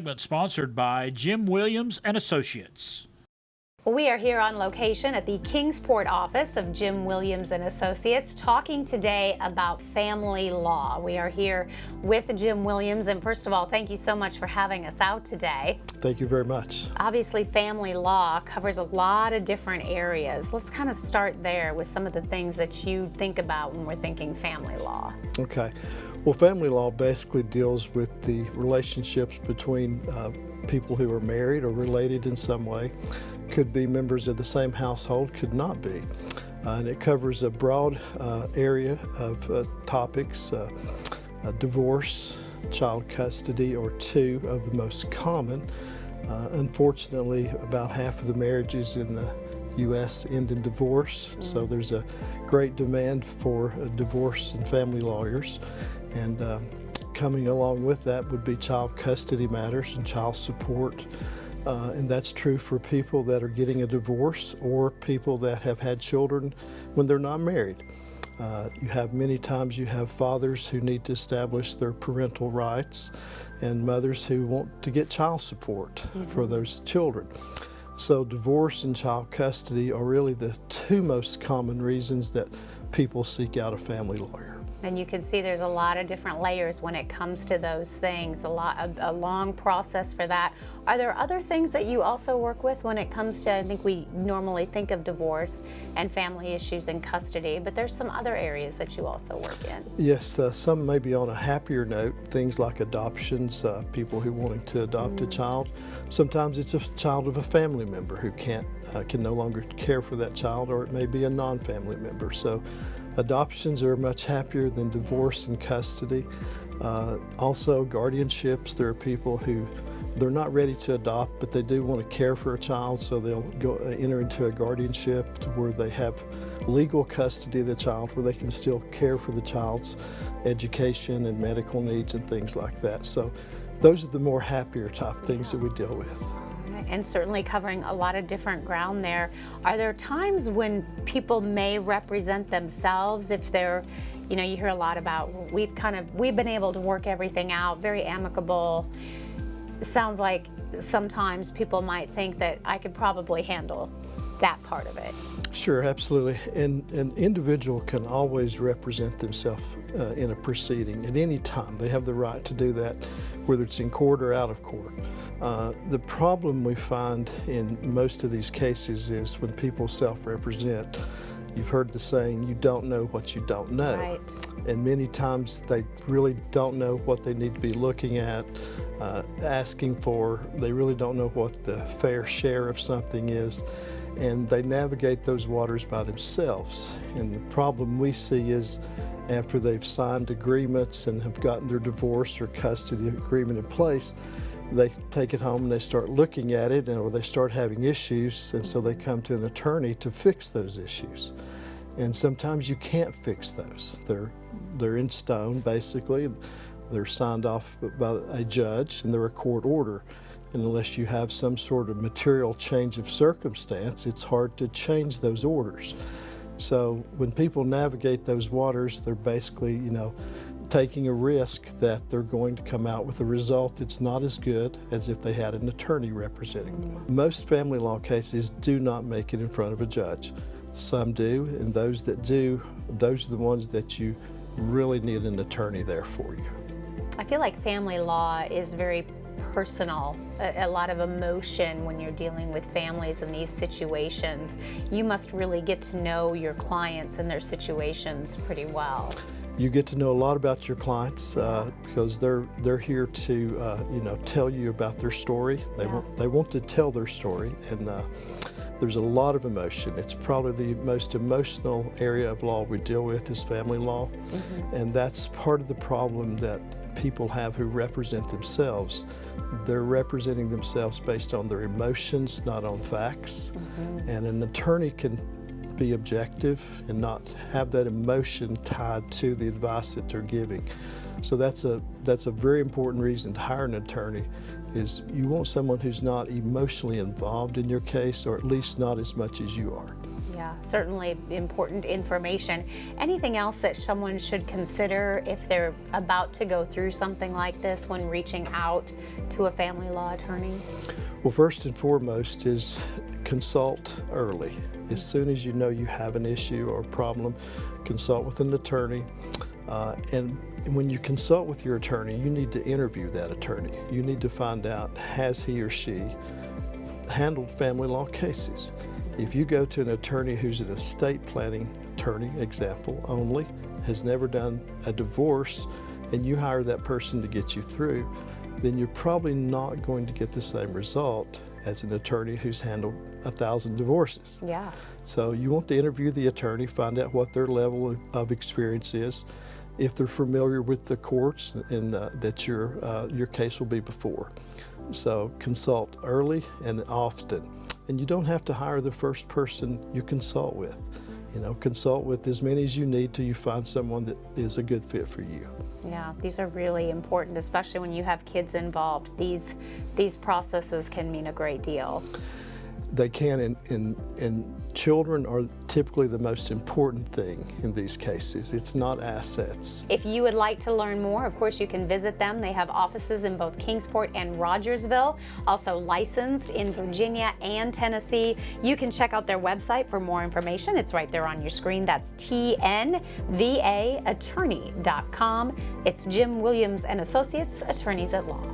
segment sponsored by Jim Williams and Associates. We are here on location at the Kingsport office of Jim Williams and Associates, talking today about family law. We are here with Jim Williams, and first of all, thank you so much for having us out today. Thank you very much. Obviously, family law covers a lot of different areas. Let's kind of start there with some of the things that you think about when we're thinking family law. Okay. Well, family law basically deals with the relationships between people who are married or related in some way. Could be members of the same household, could not be. And it covers a broad area of topics, divorce, child custody are two of the most common. Unfortunately, about half of the marriages in the U.S. end in divorce, so there's a great demand for divorce and family lawyers. And coming along with that would be child custody matters and child support. And that's true for people that are getting a divorce or people that have had children when they're not married. Many times you have fathers who need to establish their parental rights and mothers who want to get child support for those children. So divorce and child custody are really the two most common reasons that people seek out a family lawyer. And you can see there's a lot of different layers when it comes to those things, a long process for that. Are there other things that you also work with when it comes to, I think we normally think of divorce and family issues and custody, but there's some other areas that you also work in? Yes, some may be on a happier note, things like adoptions, people who wanting to adopt a child. Sometimes it's a child of a family member who can no longer care for that child, or it may be a non-family member. So adoptions are much happier than divorce and custody. Also guardianships, there are people who they're not ready to adopt, but they do want to care for a child, so they'll enter into a guardianship to where they have legal custody of the child, where they can still care for the child's education and medical needs and things like that. So those are the more happier type things that we deal with. And certainly covering a lot of different ground there. Are there times when people may represent themselves if they're, you hear a lot about, we've been able to work everything out, very amicable. Sounds like sometimes people might think that I could probably handle that part of it. Sure, absolutely. And an individual can always represent themselves in a proceeding at any time. They have the right to do that, whether it's in court or out of court. The problem we find in most of these cases is when people self-represent, you've heard the saying, you don't know what you don't know. Right. And many times they really don't know what they need to be looking at, asking for. They really don't know what the fair share of something is. And they navigate those waters by themselves. And the problem we see is after they've signed agreements and have gotten their divorce or custody agreement in place, they take it home and they start looking at it, or they start having issues, and so they come to an attorney to fix those issues. And sometimes you can't fix those. They're in stone, basically. They're signed off by a judge and they're a court order. And unless you have some sort of material change of circumstance, it's hard to change those orders. So when people navigate those waters, they're basically, taking a risk that they're going to come out with a result that's not as good as if they had an attorney representing them. Most family law cases do not make it in front of a judge. Some do, and those that do, those are the ones that you really need an attorney there for you. I feel like family law is very personal, a lot of emotion when you're dealing with families in these situations. You must really get to know your clients and their situations pretty well. You get to know a lot about your clients because they're here to tell you about their story. They want to tell their story, and there's a lot of emotion. It's probably the most emotional area of law we deal with is family law, and that's part of the problem that people have who represent themselves. They're representing themselves based on their emotions, not on facts, and an attorney can be objective and not have that emotion tied to the advice that they're giving. So that's a very important reason to hire an attorney, is you want someone who's not emotionally involved in your case, or at least not as much as you are. Yeah, certainly important information. Anything else that someone should consider if they're about to go through something like this when reaching out to a family law attorney? Well, first and foremost is consult early. As soon as you know you have an issue or a problem, consult with an attorney. And when you consult with your attorney, you need to interview that attorney. You need to find out, has he or she handled family law cases? If you go to an attorney who's an estate planning attorney, example only, has never done a divorce, and you hire that person to get you through, then you're probably not going to get the same result as an attorney who's handled 1,000 divorces. Yeah. So you want to interview the attorney, find out what their level of experience is, if they're familiar with the courts and that your case will be before. So consult early and often. And you don't have to hire the first person you consult with. You know, consult with as many as you need till you find someone that is a good fit for you. Yeah, these are really important, especially when you have kids involved. These processes can mean a great deal. They can, and children are typically the most important thing in these cases. It's not assets. If you would like to learn more, of course, you can visit them. They have offices in both Kingsport and Rogersville, also licensed in Virginia and Tennessee. You can check out their website for more information. It's right there on your screen. That's tnvaattorney.com. It's Jim Williams and Associates, attorneys at law.